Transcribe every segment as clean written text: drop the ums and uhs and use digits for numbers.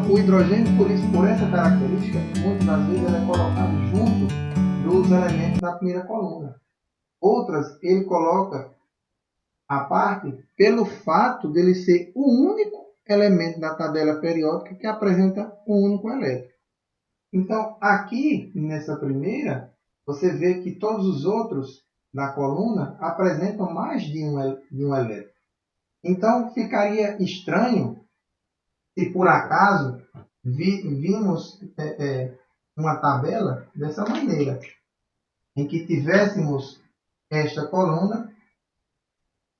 Então, o hidrogênio, por essa característica, muitas das vezes ele é colocado junto dos elementos da primeira coluna. Outras, ele coloca à parte pelo fato dele ser o único elemento da tabela periódica que apresenta um único elétron. Então, aqui, nessa primeira, você vê que todos os outros da coluna apresentam mais de um elétron. Então, ficaria estranho se por acaso vimos uma tabela dessa maneira, em que tivéssemos esta coluna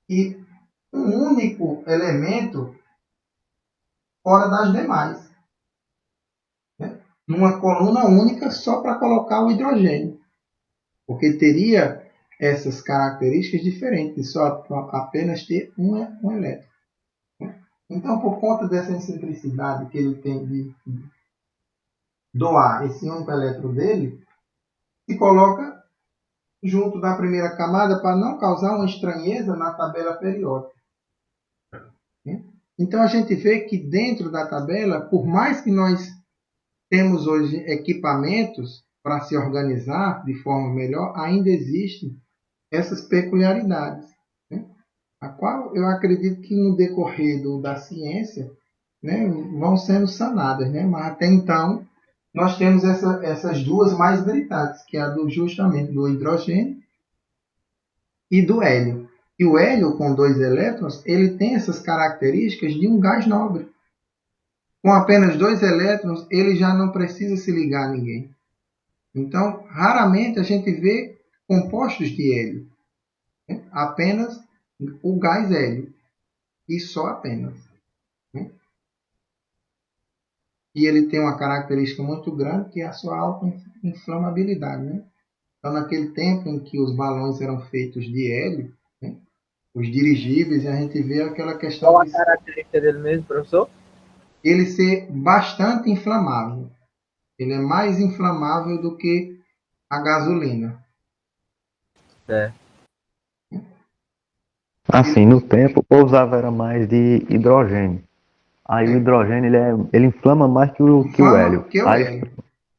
e um único elemento fora das demais, né? Numa coluna única só para colocar o hidrogênio, porque teria essas características diferentes, de só apenas ter um elétron. Então, por conta dessa simplicidade que ele tem de doar esse único elétron dele, se coloca junto da primeira camada para não causar uma estranheza na tabela periódica. Então, a gente vê que dentro da tabela, por mais que nós temos hoje equipamentos para se organizar de forma melhor, ainda existem essas peculiaridades, né? A qual eu acredito que no decorrer da ciência, né, vão sendo sanadas, né? Mas até então nós temos essas duas mais gritantes, que é a justamente do hidrogênio e do hélio. E o hélio, com 2 elétrons, ele tem essas características de um gás nobre. Com apenas 2 elétrons, ele já não precisa se ligar a ninguém. Então, raramente a gente vê compostos de hélio, né? Apenas o gás hélio, e só apenas, né? E ele tem uma característica muito grande, que é a sua alta inflamabilidade, né? Então, naquele tempo em que os balões eram feitos de hélio, né, os dirigíveis, a gente vê aquela questão Qual a de característica dele mesmo, professor? ele ser bastante inflamável. Ele é mais inflamável do que a gasolina. É. Assim, no tempo, o povo usava era mais de hidrogênio. Aí o hidrogênio, ele inflama mais que o Inflama hélio. que o hélio.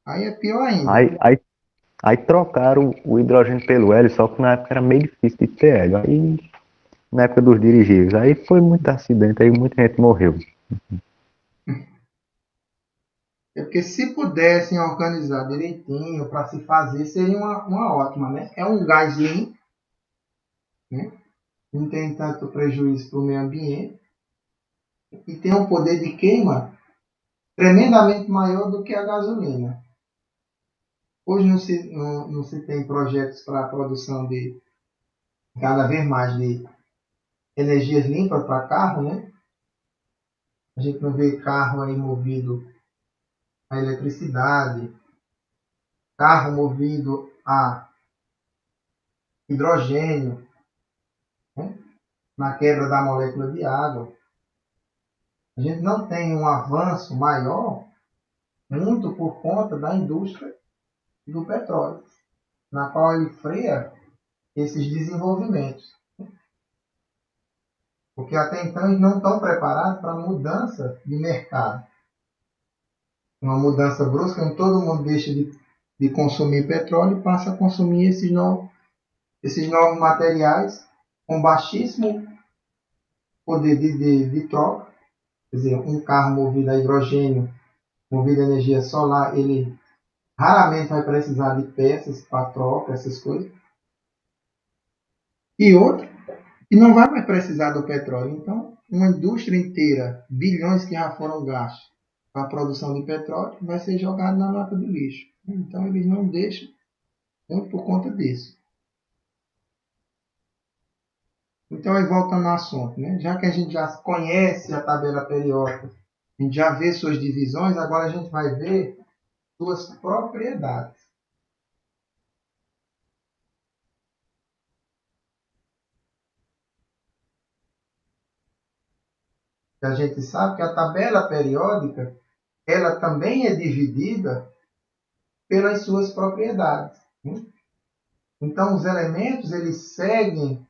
Aí é pior ainda. Aí trocaram o hidrogênio pelo hélio, só que na época era meio difícil de ter hélio. Aí, na época dos dirigíveis, aí foi muito acidente, aí muita gente morreu. É porque se pudessem organizar direitinho para se fazer, seria uma ótima, né? É um gás limpo, né? Não tem tanto prejuízo para o meio ambiente e tem um poder de queima tremendamente maior do que a gasolina. Hoje não se tem projetos para a produção de cada vez mais de energias limpas para carro, né? A gente não vê carro aí movido a eletricidade, carro movido a hidrogênio, né, na quebra da molécula de água. A gente não tem um avanço maior, muito por conta da indústria do petróleo, na qual ele freia esses desenvolvimentos. Porque até então eles não estão preparados para a mudança de mercado. Uma mudança brusca, onde todo mundo deixa de consumir petróleo e passa a consumir esses novos materiais com baixíssimo poder de troca. Quer dizer, um carro movido a hidrogênio, movido a energia solar, ele raramente vai precisar de peças para troca, essas coisas. E outro, que não vai mais precisar do petróleo. Então, uma indústria inteira, bilhões que já foram gastos para a produção de petróleo, vai ser jogado na lata do lixo. Então, eles não deixam, muito por conta disso. Então, aí voltando ao assunto, né? Já que a gente já conhece a tabela periódica, a gente já vê suas divisões, agora a gente vai ver suas propriedades. A gente sabe que a tabela periódica, ela também é dividida pelas suas propriedades, né? Então, os elementos, eles seguem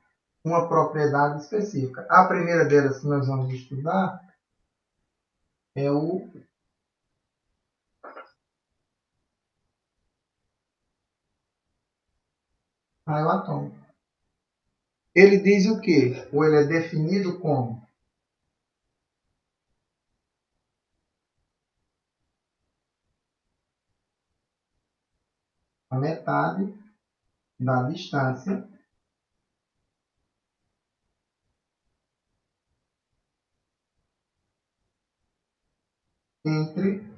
uma propriedade específica. A primeira delas que nós vamos estudar é o raio atômico. Ele diz o quê? Ou ele é definido como a metade da distância entre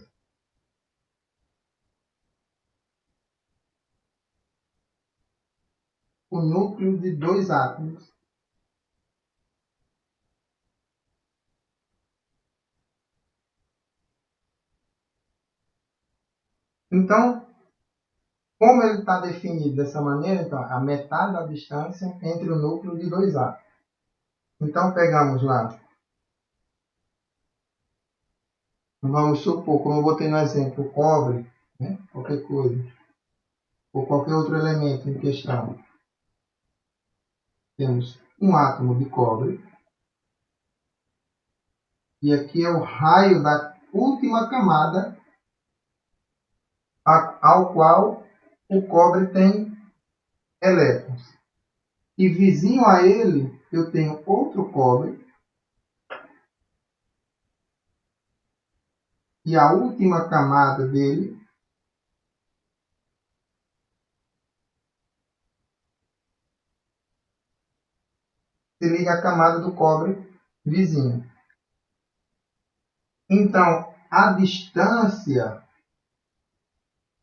o núcleo de dois átomos. Então, como ele está definido dessa maneira, então, a metade da distância entre o núcleo de dois átomos. Então, pegamos lá, vamos supor, como eu botei no exemplo, o cobre, né? Qualquer coisa, ou qualquer outro elemento em questão. Temos um átomo de cobre, e aqui é o raio da última camada ao qual o cobre tem elétrons. E vizinho a ele, eu tenho outro cobre, e a última camada dele se liga à camada do cobre vizinho. Então, a distância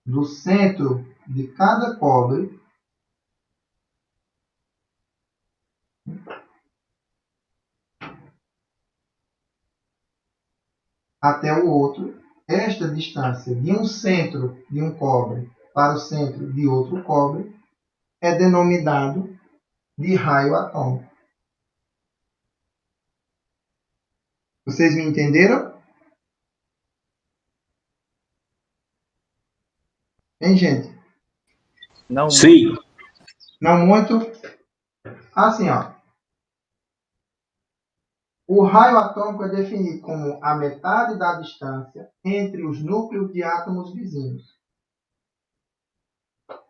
do centro de cada cobre até o outro, esta distância de um centro de um cobre para o centro de outro cobre é denominado de raio atômico. Vocês me entenderam? Hein, gente? Não Sim. muito. Não muito? Assim, ó. O raio atômico é definido como a metade da distância entre os núcleos de átomos vizinhos.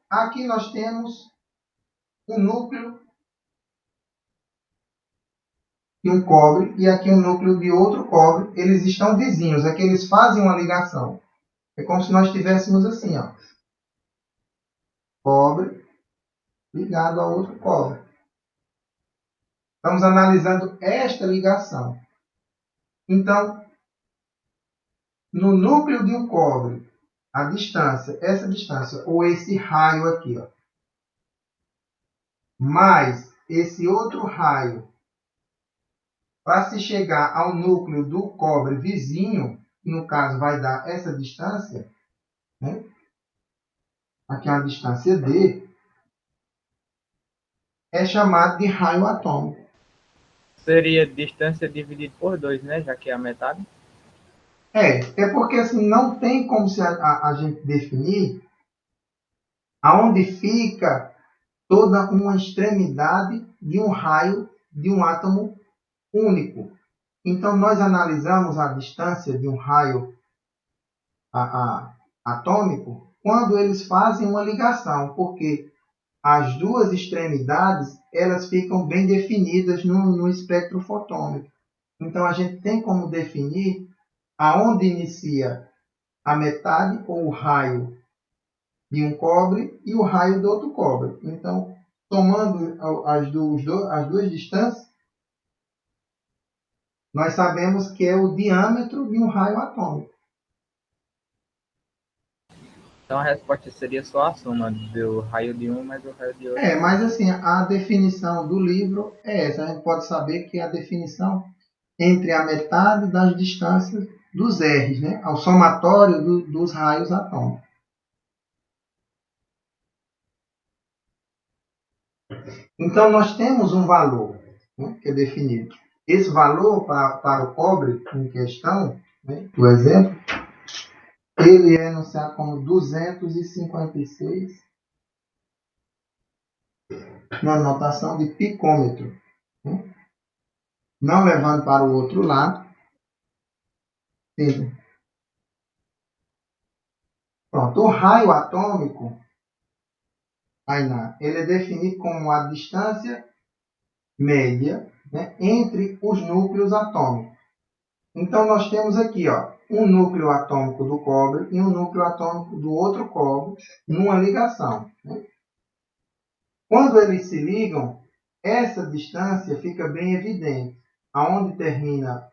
Aqui nós temos um núcleo de um cobre e aqui um núcleo de outro cobre. Eles estão vizinhos, é que eles fazem uma ligação. É como se nós tivéssemos assim, ó. Cobre ligado a outro cobre. Estamos analisando esta ligação. Então, no núcleo de um cobre, a distância, essa distância, ou esse raio aqui, ó, mais esse outro raio, para se chegar ao núcleo do cobre vizinho, que no caso vai dar essa distância, né? Aqui é a distância D, é chamado de raio atômico. Seria distância dividido por 2, né? Já que é a metade. É porque assim, não tem como se a gente definir aonde fica toda uma extremidade de um raio de um átomo único. Então, nós analisamos a distância de um raio atômico quando eles fazem uma ligação, porque as duas extremidades elas ficam bem definidas no espectro fotônico. Então, a gente tem como definir aonde inicia a metade ou o raio de um cobre e o raio do outro cobre. Então, tomando as duas distâncias, nós sabemos que é o diâmetro de um raio atômico. Então a resposta seria só a soma do raio de um mais o raio de outro. Mas assim, a definição do livro é essa. A gente pode saber que a definição entre a metade das distâncias dos R's, né? Ao somatório dos raios atômicos. Então, nós temos um valor, né, que é definido. Esse valor para o cobre em questão, né, por exemplo, ele é enunciado como 256 na notação de picômetro. Né? Não levando para o outro lado. Sim. Pronto, o raio atômico, Tainá, ele é definido como a distância média, né, entre os núcleos atômicos. Então, nós temos aqui um núcleo atômico do cobre e um núcleo atômico do outro cobre numa ligação. Né? Quando eles se ligam, essa distância fica bem evidente, aonde termina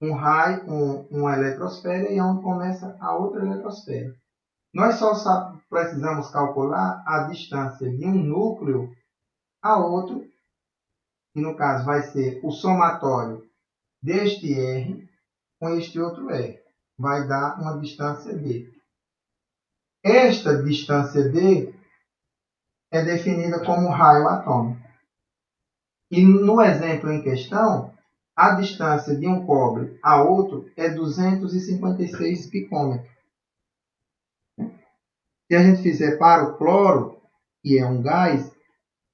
um raio, uma eletrosfera e onde começa a outra eletrosfera. Nós só precisamos calcular a distância de um núcleo a outro, que no caso vai ser o somatório deste R com este outro R. Vai dar uma distância D. Esta distância D é definida como raio atômico. E no exemplo em questão, a distância de um cobre a outro é 256 picômetros. Se a gente fizer para o cloro, que é um gás,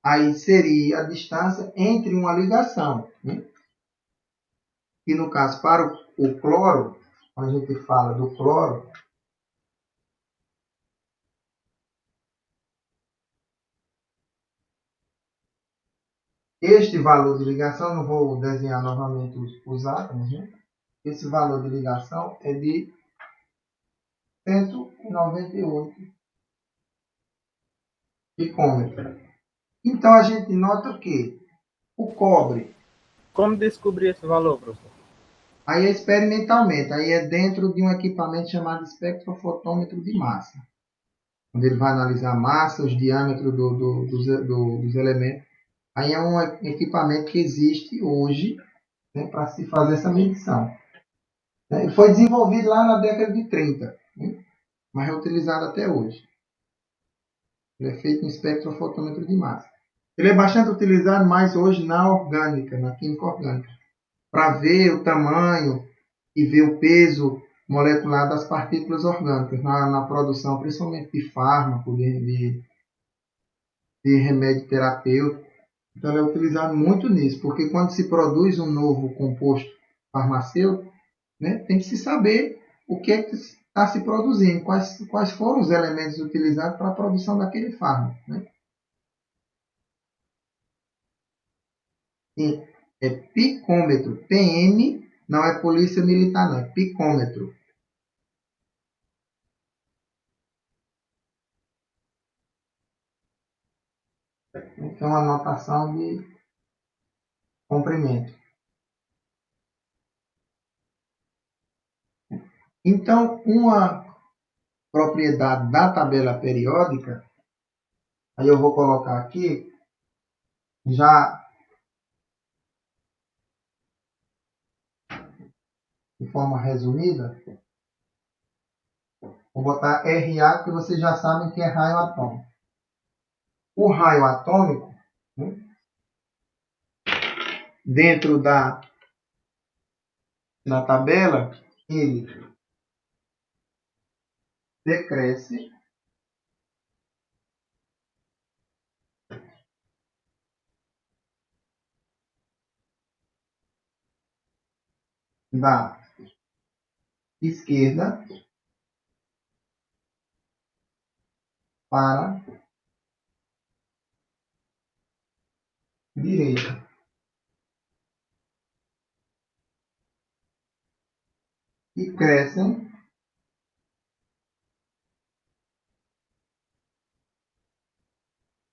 aí seria a distância entre uma ligação. Né? E no caso, para o cloro, quando a gente fala do cloro, este valor de ligação, não vou desenhar novamente os átomos, né? Esse valor de ligação é de 198 picômetros. Então a gente nota que o cobre, Como descobrir esse valor, professor? aí é experimentalmente, aí é dentro de um equipamento chamado espectrofotômetro de massa, onde ele vai analisar a massa, os diâmetros dos elementos. Aí é um equipamento que existe hoje, né, para se fazer essa medição. Ele foi desenvolvido lá na década de 30, né, mas é utilizado até hoje. Ele é feito em espectrofotômetro de massa. Ele é bastante utilizado mais hoje na orgânica, na química orgânica, para ver o tamanho e ver o peso molecular das partículas orgânicas na produção, principalmente de fármaco, de remédio terapêutico. Então, ele é utilizado muito nisso, porque quando se produz um novo composto farmacêutico, né, tem que se saber o que é que está se produzindo, quais foram os elementos utilizados para a produção daquele fármaco. Né? E é picômetro. PM não é polícia militar, não, é picômetro. Então, é uma notação de comprimento. Então, uma propriedade da tabela periódica, aí eu vou colocar aqui, já de forma resumida, vou botar RA, que vocês já sabem que é raio atômico. O raio atômico, né, dentro da tabela, ele decresce da esquerda para direita. E crescem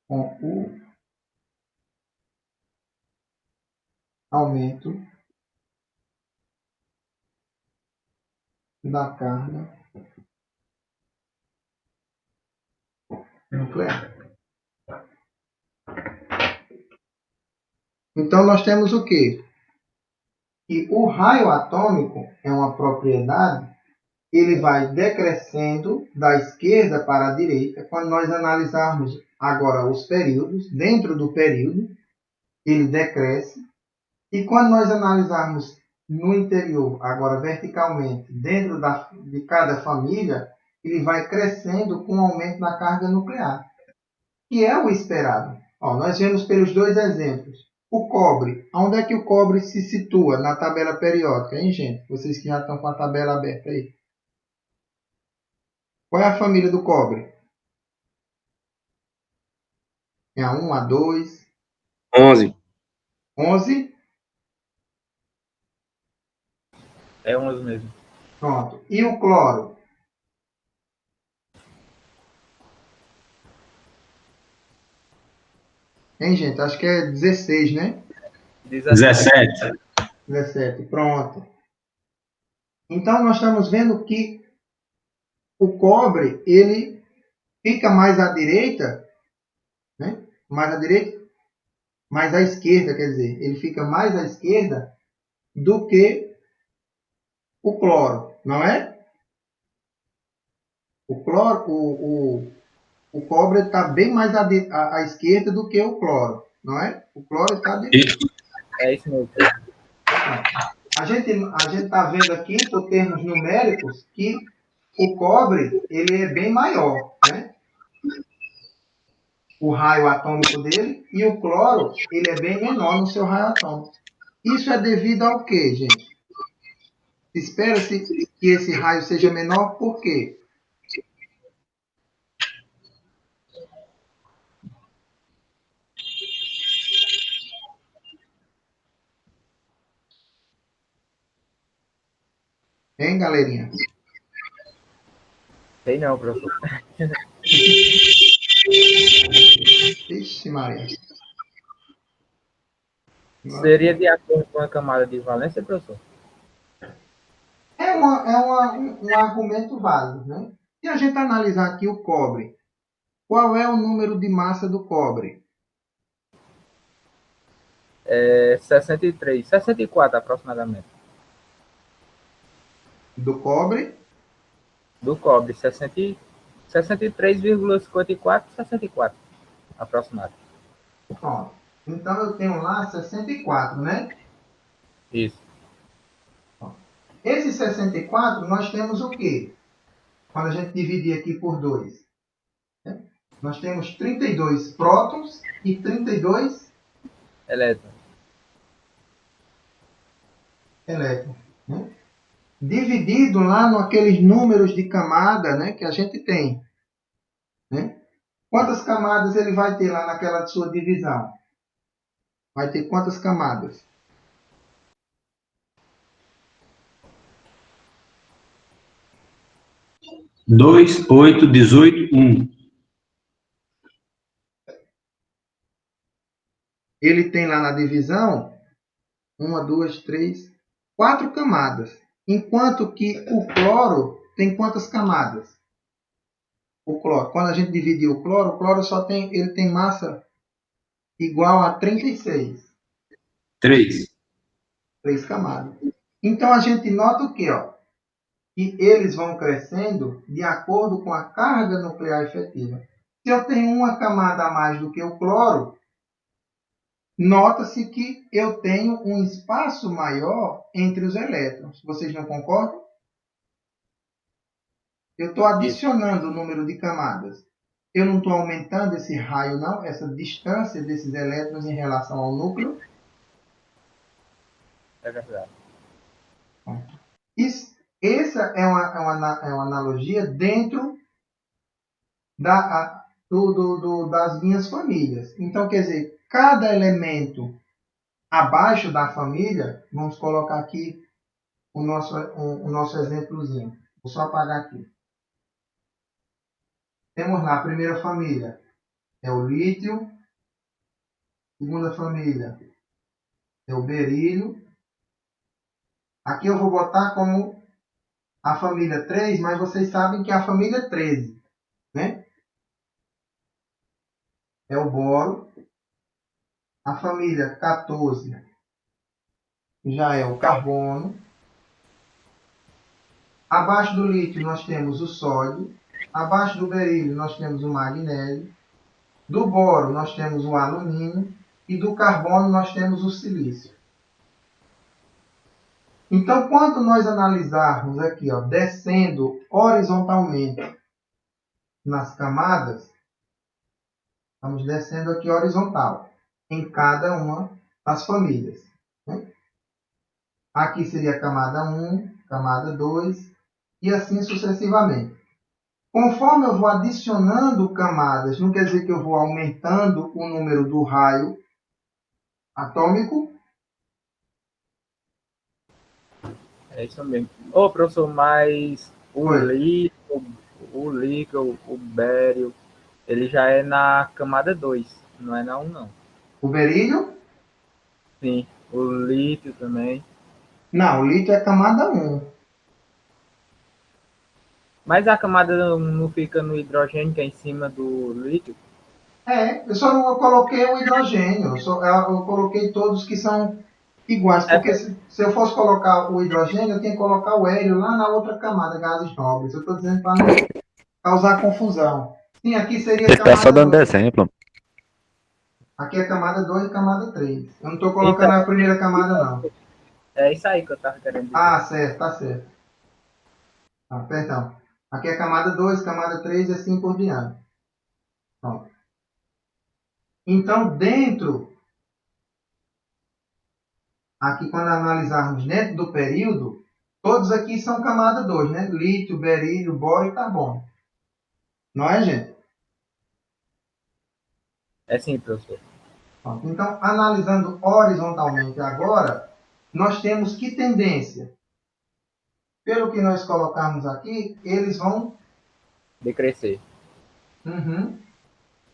com o aumento da carga nuclear. Então, nós temos o quê? Que o raio atômico é uma propriedade, ele vai decrescendo da esquerda para a direita. Quando nós analisarmos agora os períodos, dentro do período, ele decresce. E quando nós analisarmos no interior, agora verticalmente, dentro de cada família, ele vai crescendo com o aumento da carga nuclear, que é o esperado. Nós vemos pelos dois exemplos. O cobre, onde é que o cobre se situa na tabela periódica, hein, gente? Vocês que já estão com a tabela aberta aí. Qual é a família do cobre? Tem a 1, a 2, 11. 11. É 11 mesmo. Pronto. E o cloro? Hein, gente? Acho que é 16, né? 17. 17. Pronto. Então, nós estamos vendo que o cobre, ele fica mais à direita, né? Mais à direita, mais à esquerda, quer dizer, ele fica mais à esquerda do que o cloro, não é? O cloro, o cobre está bem mais à esquerda do que o cloro, não é? O cloro está à direita. É isso mesmo. A gente está vendo aqui, por termos numéricos, que o cobre ele é bem maior, né? O raio atômico dele, e o cloro ele é bem menor no seu raio atômico. Isso é devido ao quê, gente? Espera-se que esse raio seja menor, por quê? Hein, galerinha? Sei não, professor. Vixe, Maria. Seria de acordo com a camada de valência, professor? Um argumento válido, né? Se a gente analisar aqui o cobre, qual é o número de massa do cobre? É 63. 64 aproximadamente. Do cobre? Do cobre, 63,54, 64 aproximado. Pronto. Então eu tenho lá 64, né? Isso. Esse 64, nós temos o quê? Quando a gente dividir aqui por 2. Né? Nós temos 32 prótons e 32 Elétrons. elétrons. Né? Dividido lá naqueles números de camada, né, que a gente tem. Né? Quantas camadas ele vai ter lá naquela sua divisão? Vai ter quantas camadas? 2, 8, 18, 1. Ele tem lá na divisão 1, 2, 3, 4 camadas. Enquanto que o cloro tem quantas camadas? O cloro. Quando a gente dividir o cloro só tem, ele tem massa igual a 36. 3. 3 camadas. Então a gente nota o quê? Ó? Que eles vão crescendo de acordo com a carga nuclear efetiva. Se eu tenho uma camada a mais do que o cloro, nota-se que eu tenho um espaço maior entre os elétrons. Vocês não concordam? Eu estou adicionando o número de camadas. Eu não estou aumentando esse raio, não, essa distância desses elétrons em relação ao núcleo. É verdade. Essa é uma analogia dentro das minhas famílias. Então, quer dizer, cada elemento abaixo da família, vamos colocar aqui o nosso exemplozinho. Vou só apagar aqui. Temos lá a primeira família, é o lítio. Segunda família é o berílio. Aqui eu vou botar como a família 3, mas vocês sabem que é a família 13, né? É o boro. A família 14 já é o carbono. Abaixo do lítio nós temos o sódio. Abaixo do berílio nós temos o magnésio. Do boro nós temos o alumínio. E do carbono nós temos o silício. Então, quando nós analisarmos aqui, ó, descendo horizontalmente nas camadas, estamos descendo aqui horizontal, em cada uma das famílias. Né? Aqui seria a camada 1, camada 2, e assim sucessivamente. Conforme eu vou adicionando camadas, não quer dizer que eu vou aumentando o número do raio atômico. É isso mesmo. Ô, professor, mas Foi. o líquido, o bério, ele já é na camada 2, não é na 1, não. O berílio? Sim, o lítio também. Não, o lítio é camada 1. Mas a camada não fica no hidrogênio, que é em cima do lítio? Eu só não coloquei o hidrogênio, eu coloquei todos que são iguais, É, porque se eu fosse colocar o hidrogênio, eu tenho que colocar o hélio lá na outra camada, gases nobres. Eu estou dizendo para não causar confusão. Sim, aqui seria Você está só camada dando 2. exemplo. Aqui é camada 2 e camada 3. Eu não estou colocando então, a primeira camada, não. é isso aí que eu estava querendo dizer. Ah, certo, tá certo. Ah, perdão. Aqui é camada 2, camada 3 e assim por diante. Pronto. Então, aqui quando analisarmos dentro do período, todos aqui são camada 2, né? Lítio, berílio, boro e carbono. Não é, gente? É sim, professor. Pronto. Então, analisando horizontalmente agora, nós temos que tendência? Pelo que nós colocarmos aqui, eles vão Decrescer.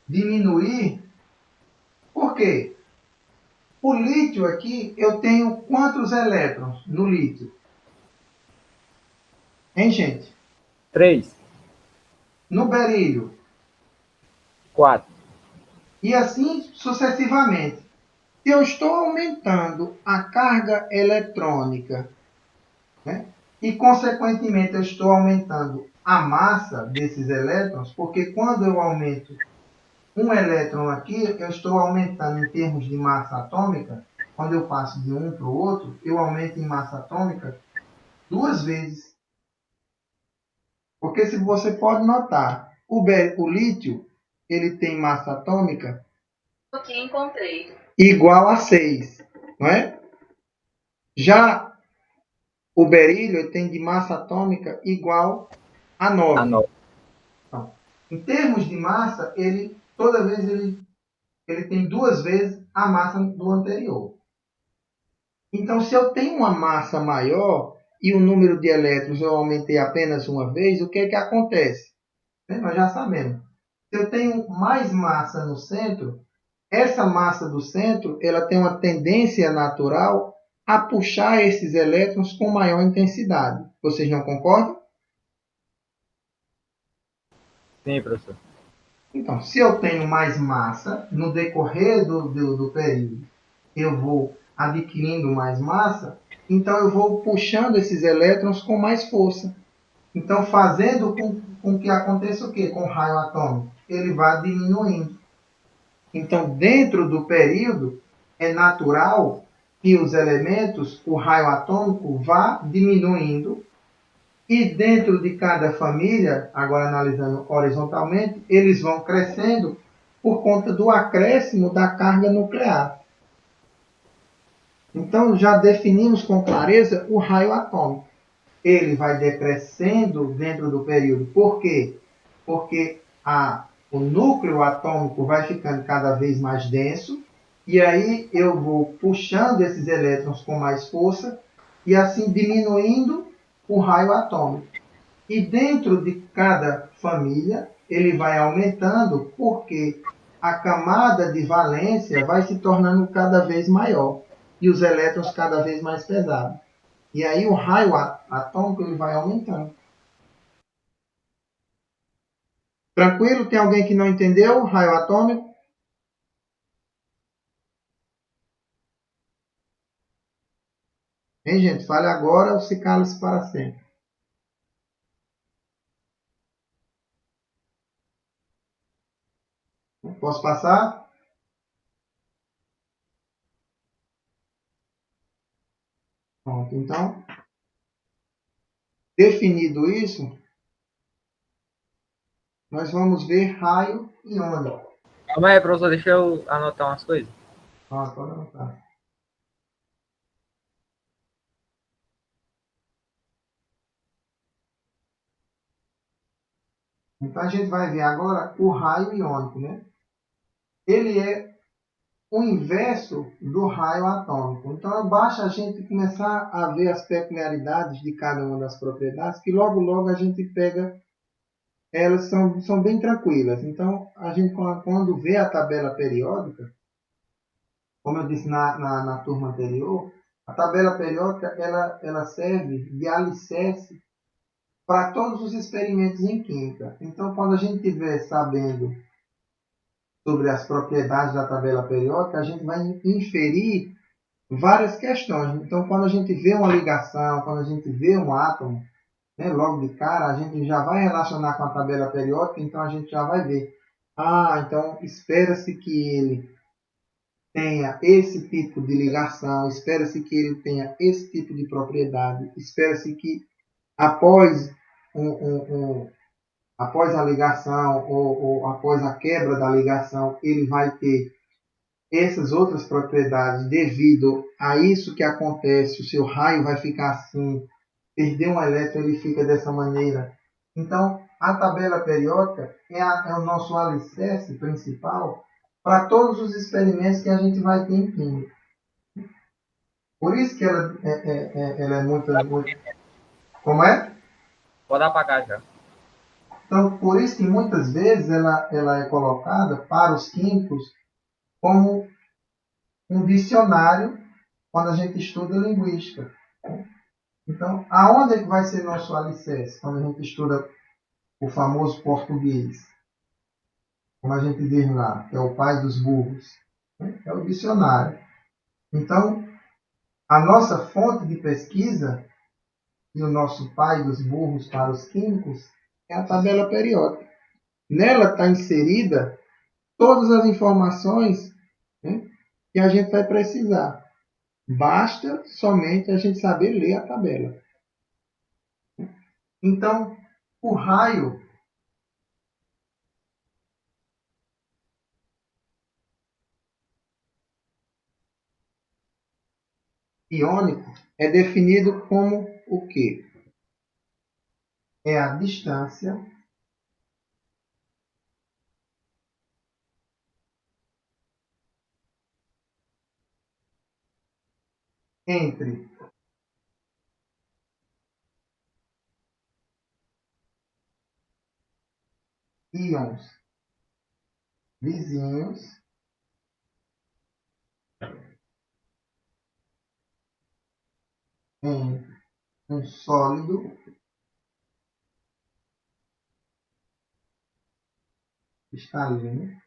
diminuir. Por quê? O lítio aqui, eu tenho quantos elétrons no lítio? Hein, gente? 3, No berílio. 4. E assim sucessivamente. Se eu estou aumentando a carga eletrônica, né, e consequentemente eu estou aumentando a massa desses elétrons, porque quando eu aumento um elétron aqui, eu estou aumentando em termos de massa atômica. Quando eu passo de um para o outro, eu aumento em massa atômica 2 vezes. Porque se você pode notar, o lítio ele tem massa atômica que encontrei igual a 6, não é? Já o berílio tem de massa atômica igual a A 9. 9. Então, em termos de massa, toda vez ele tem 2 vezes a massa do anterior. Então, se eu tenho uma massa maior e o número de elétrons eu aumentei apenas uma vez, o que é que acontece? Nós já sabemos. Se eu tenho mais massa no centro, essa massa do centro ela tem uma tendência natural a puxar esses elétrons com maior intensidade. Vocês não concordam? Sim, professor. Então, se eu tenho mais massa, no decorrer do período, eu vou adquirindo mais massa, então eu vou puxando esses elétrons com mais força. Então, fazendo com que aconteça o quê? Com o raio atômico? Ele vai diminuindo. Então, dentro do período, é natural que os elementos, o raio atômico, vá diminuindo. E dentro de cada família, agora analisando horizontalmente, eles vão crescendo por conta do acréscimo da carga nuclear. Então, já definimos com clareza o raio atômico. Ele vai decrescendo dentro do período. Por quê? Porque o núcleo atômico vai ficando cada vez mais denso, e aí eu vou puxando esses elétrons com mais força, e assim diminuindo o raio atômico. E dentro de cada família, ele vai aumentando porque a camada de valência vai se tornando cada vez maior e os elétrons cada vez mais pesados. E aí o raio atômico ele vai aumentando. Tranquilo? Tem alguém que não entendeu o raio atômico? Hein, gente? Fale agora ou se cale-se para sempre. Posso passar? Pronto. Então, definido isso, nós vamos ver raio e onda. Calma aí, professor, deixa eu anotar umas coisas. Pode anotar. Então a gente vai ver agora o raio iônico, né? Ele é o inverso do raio atômico. Então basta a gente começar a ver as peculiaridades de cada uma das propriedades, que logo logo a gente pega, elas são bem tranquilas. Então a gente quando vê a tabela periódica, como eu disse na turma anterior, a tabela periódica ela serve de alicerce para todos os experimentos em química. Então, quando a gente estiver sabendo sobre as propriedades da tabela periódica, a gente vai inferir várias questões. Então, quando a gente vê uma ligação, quando a gente vê um átomo, né, logo de cara, a gente já vai relacionar com a tabela periódica, então a gente já vai ver. Então espera-se que ele tenha esse tipo de ligação, espera-se que ele tenha esse tipo de propriedade, espera-se que após após a ligação ou após a quebra da ligação, ele vai ter essas outras propriedades devido a isso que acontece, o seu raio vai ficar assim, perder um elétron ele fica dessa maneira. Então, a tabela periódica é o nosso alicerce principal para todos os experimentos que a gente vai ter em química. Por isso que ela é muito... Como é? Pode apagar já. Então, por isso que muitas vezes ela é colocada para os químicos como um dicionário quando a gente estuda linguística. Então, aonde é que vai ser nosso alicerce quando a gente estuda o famoso português? Como a gente diz lá, que é o pai dos burros. É o dicionário. Então, a nossa fonte de pesquisa e o nosso pai dos burros para os químicos é a tabela periódica. Nela está inserida todas as informações, né, que a gente vai precisar. Basta somente a gente saber ler a tabela. Então, o raio iônico é definido como o quê? É a distância entre íons vizinhos em um sólido cristalino